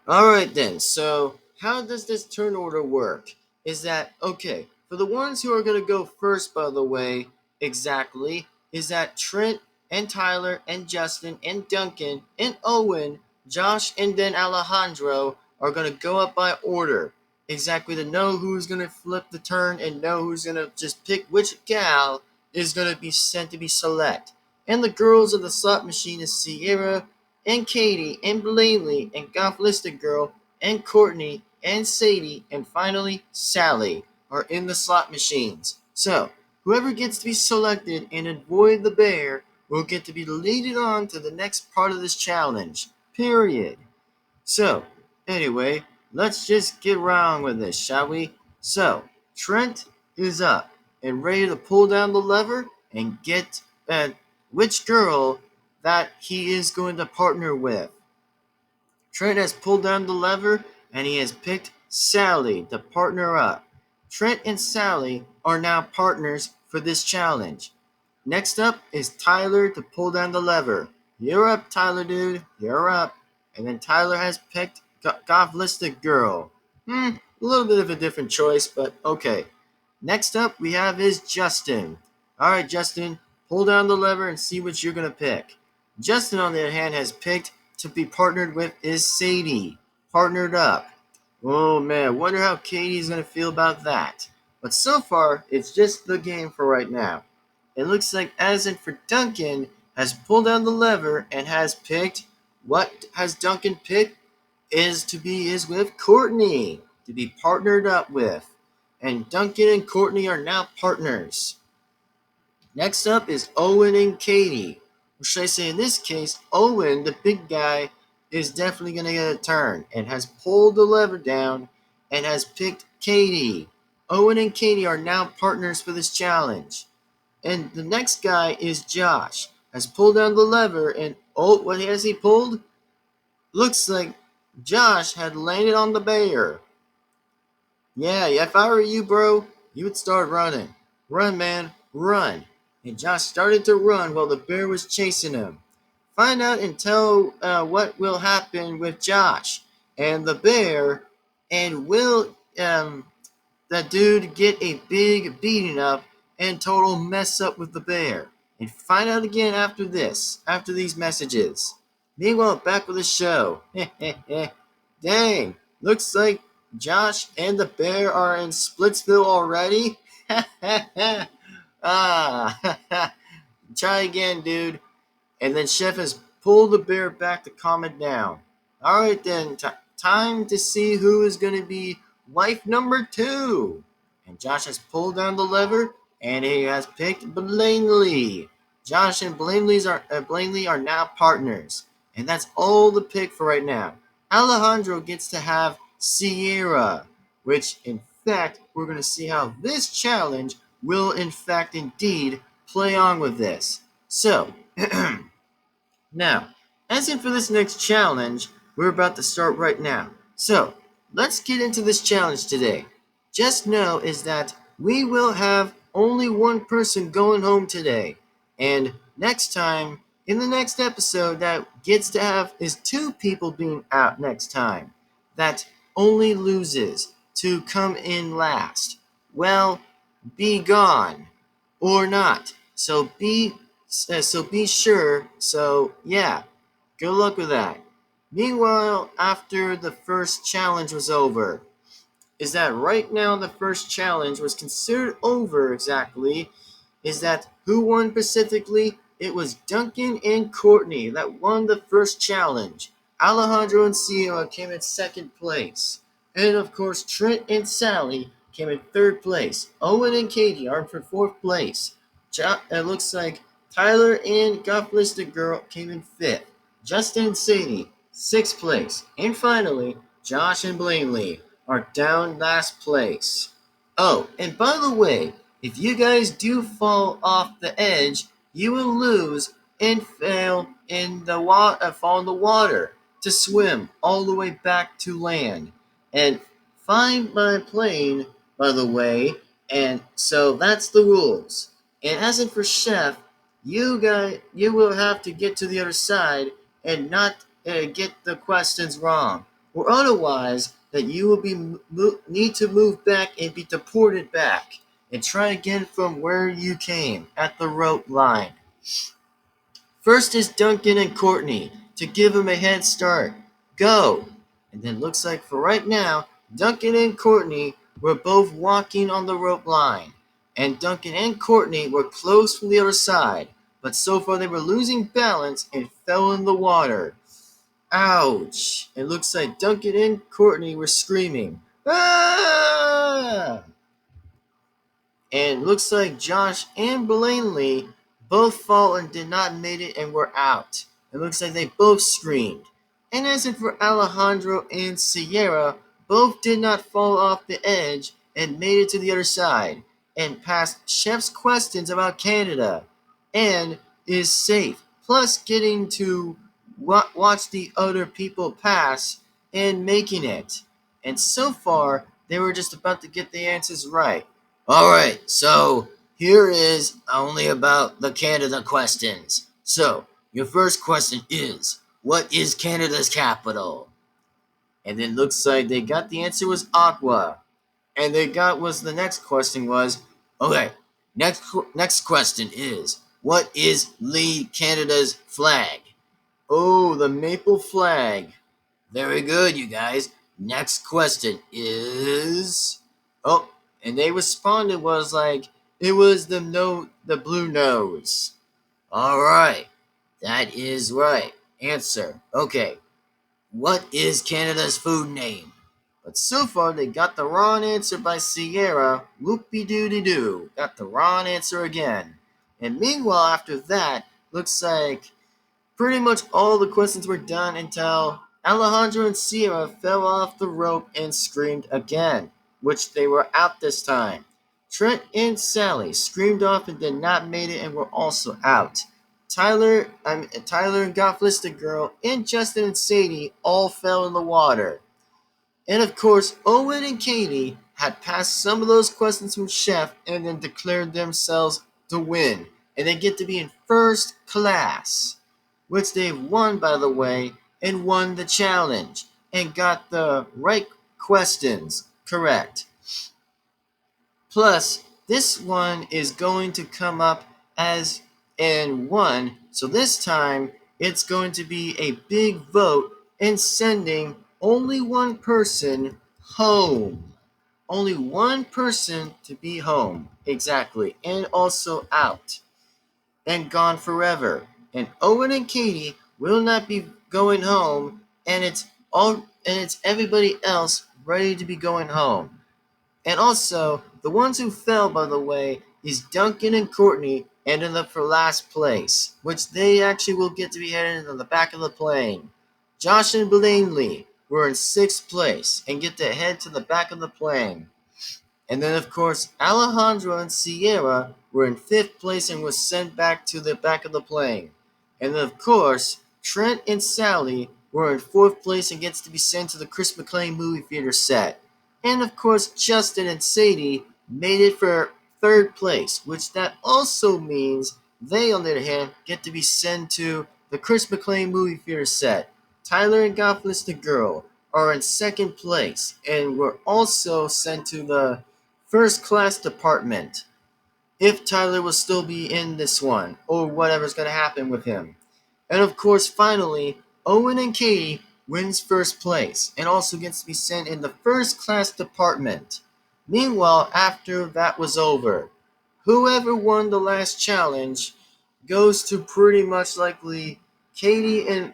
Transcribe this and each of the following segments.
Alright then, so how does this turn order work? Is that, okay, for the ones who are going to go first, by the way, exactly, is that Trent and Tyler and Justin and Duncan and Owen, Josh and then Alejandro are going to go up by order. Exactly, to know who's going to flip the turn and know who's going to just pick which gal is going to be sent to be select. And the girls of the slot machine is Sierra and Katie and Blaney and Gothlistic Girl and Courtney and Sadie and finally Sally are in the slot machines. So, whoever gets to be selected and avoid the bear will get to be leaded on to the next part of this challenge. Period. So, anyway, let's just get around with this, shall we? So, Trent is up and ready to pull down the lever and get which girl that he is going to partner with. Trent has pulled down the lever and he has picked Sally to partner up. Trent and Sally are now partners for this challenge. Next up is Tyler to pull down the lever. You're up, Tyler, dude. You're up. And then Tyler has picked Gothlistic Girl. A little bit of a different choice, but okay. Next up, we have is Justin. Alright, Justin, pull down the lever and see what you're going to pick. Justin, on the other hand, has picked to be partnered with is Sadie. Partnered up. Oh man, wonder how Katie's going to feel about that. But so far, it's just the game for right now. It looks like as in for Duncan has pulled down the lever and has picked, what has Duncan picked? Is with Courtney to be partnered up with. And Duncan and Courtney are now partners. Next up is Owen and Katie. Or should I say in this case, Owen, the big guy, is definitely going to get a turn and has pulled the lever down and has picked Katie. Owen and Katie are now partners for this challenge. And the next guy is Josh. Has pulled down the lever and oh, what has he pulled? Looks like Josh had landed on the bear. Yeah, if I were you, bro, you would start running. Run, man, run. And Josh started to run while the bear was chasing him. Find out and tell what will happen with Josh and the bear, and will that dude get a big beating up and total mess up with the bear. And find out again after this, after these messages. Meanwhile, back with the show. Dang, looks like Josh and the bear are in Splitsville already. ah, try again, dude. And then Chef has pulled the bear back to calm it down. Alright then, time to see who is going to be wife number 2. And Josh has pulled down the lever and he has picked Blaney. Josh and Blaney are now partners. And that's all the pick for right now. Alejandro gets to have Sierra, which in fact, we're going to see how this challenge will in fact indeed play on with this. So, now, as in for this next challenge, we're about to start right now. So, let's get into this challenge today. Just know is that we will have only one person going home today. And next time, in the next episode, that gets to have is 2 people being out next time. That only loses to come in last. Well, be gone or not. So be sure. So yeah, good luck with that. Meanwhile, after the first challenge was over, is that right now the first challenge was considered over exactly. Is that who won specifically? It was Duncan and Courtney that won the first challenge. Alejandro and Sierra came in second place. And of course, Trent and Sally came in third place. Owen and Katie are for fourth place. It looks like Tyler and Gothlistic Girl came in fifth. Justin and Sadie, sixth place. And finally, Josh and Blaney are down last place. Oh, and by the way, if you guys do fall off the edge, you will lose and fall in the water to swim all the way back to land. And find my plane, by the way, and so that's the rules. And as in for Chef, you will have to get to the other side and not get the questions wrong. or otherwise that you will be need to move back and be deported back and try again from where you came at the rope line. First is Duncan and Courtney to give him a head start. Go! And then looks like for right now, Duncan and Courtney were both walking on the rope line. And Duncan and Courtney were close from the other side. But so far they were losing balance and fell in the water. Ouch! It looks like Duncan and Courtney were screaming. Ah! And it looks like Josh and Blaney both fall and did not make it and were out. It looks like they both screamed. And as for Alejandro and Sierra, both did not fall off the edge and made it to the other side and passed Chef's questions about Canada and is safe. Plus getting to watch the other people pass and making it. And so far, they were just about to get the answers right. Alright, so here is only about the Canada questions. So, your first question is, what is Canada's capital? And it looks like they got the answer was Ottawa. And they got was the next question was, okay, next question is, what is Canada's flag? Oh, the maple flag. Very good, you guys. Next question is, oh, and they responded was like it was the blue nose. All right, that is right. Answer. Okay, what is Canada's food name? But so far they got the wrong answer by Sierra. Whoopie doody doo. Got the wrong answer again. And meanwhile, after that, looks like pretty much all the questions were done until Alejandro and Sierra fell off the rope and screamed again, which they were out this time. Trent and Sally screamed off and did not make it and were also out. Tyler and Gofflista Girl, and Justin and Sadie all fell in the water. And of course, Owen and Katie had passed some of those questions from Chef and then declared themselves to win. And they get to be in first class, which they've won, by the way, and won the challenge and got the right questions correct. Plus, this one is going to come up as in one, so this time it's going to be a big vote in sending only one person home. Only one person to be home, exactly, and also out and gone forever. And Owen and Katie will not be going home, and it's everybody else ready to be going home. And also, the ones who fell, by the way, is Duncan and Courtney ended up for last place, which they actually will get to be headed in the back of the plane. Josh and Blaney were in 6th place and get to head to the back of the plane. And then, of course, Alejandro and Sierra were in 5th place and was sent back to the back of the plane. And then, of course, Trent and Sally were in 4th place and gets to be sent to the Chris McLean movie theater set. And, of course, Justin and Sadie made it for 3rd place, which that also means they, on the other hand, get to be sent to the Chris McLean movie theater set. Tyler and Goffless the Girl are in 2nd place and were also sent to the first class department if Tyler will still be in this one or whatever's going to happen with him. And of course, finally, Owen and Katie wins 1st place and also gets to be sent in the first class department. Meanwhile, after that was over, whoever won the last challenge goes to pretty much likely Katie and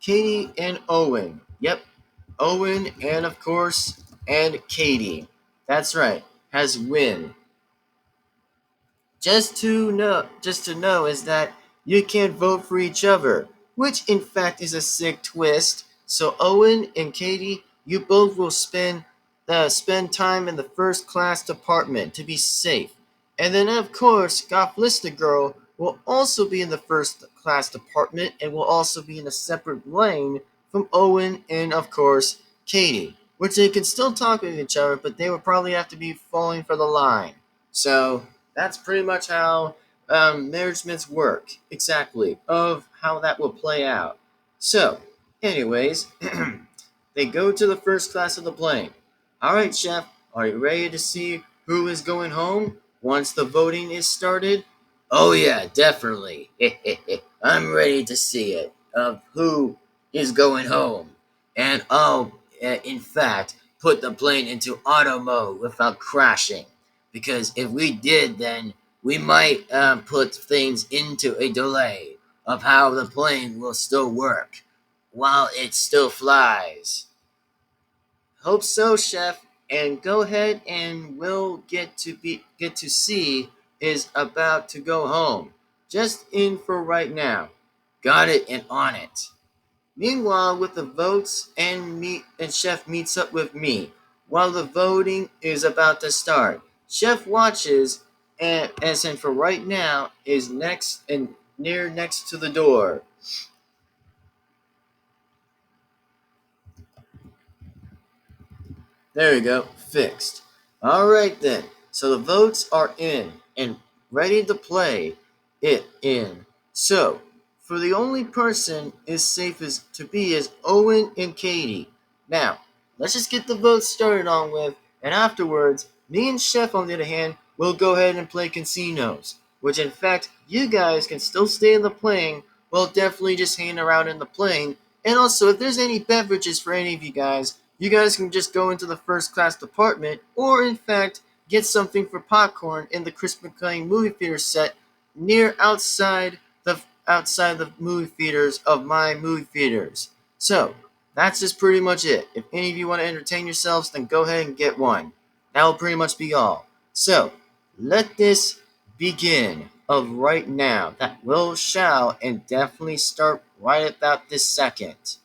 Katie and Owen. Yep, Owen and of course and Katie. That's right, has win. Just to know is that you can't vote for each other, which in fact is a sick twist. So Owen and Katie, you both will spend time in the first class department to be safe. And then of course, Gofflista Girl will also be in the first class department and will also be in a separate lane from Owen and of course Katie, which they can still talk with each other, but they would probably have to be falling for the line. So that's pretty much how marriage myths work, exactly, of how that will play out. So, Anyways, they go to the first class of the plane. All right, chef, are you ready to see who is going home once the voting is started? Oh, yeah, definitely. I'm ready to see it, of who is going home. And I'll, in fact, put the plane into auto mode without crashing. Because if we did, then we might put things into a delay of how the plane will still work while it still flies. Hope so, chef. And go ahead and we'll get to see is about to go home. Just in for right now. Got it and on it. Meanwhile, with the votes and Chef meets up with me while the voting is about to start. Chef watches and as in for right now is next and near next to the door. There we go, fixed. All right then. So the votes are in and ready to play it in. So for the only person is safe as to be is Owen and Katie. Now let's just get the votes started on with, and afterwards, me and Chef on the other hand will go ahead and play casinos. Which in fact you guys can still stay in the plane. Well, definitely just hang around in the plane. And also, if there's any beverages for any of you guys can just go into the first class department, or in fact, get something for popcorn in the Chris McLean movie theater set near outside the movie theaters of my movie theaters. So that's just pretty much it. If any of you want to entertain yourselves, then go ahead and get one. That will pretty much be all. So let this begin of right now. That will shall and definitely start right about this second.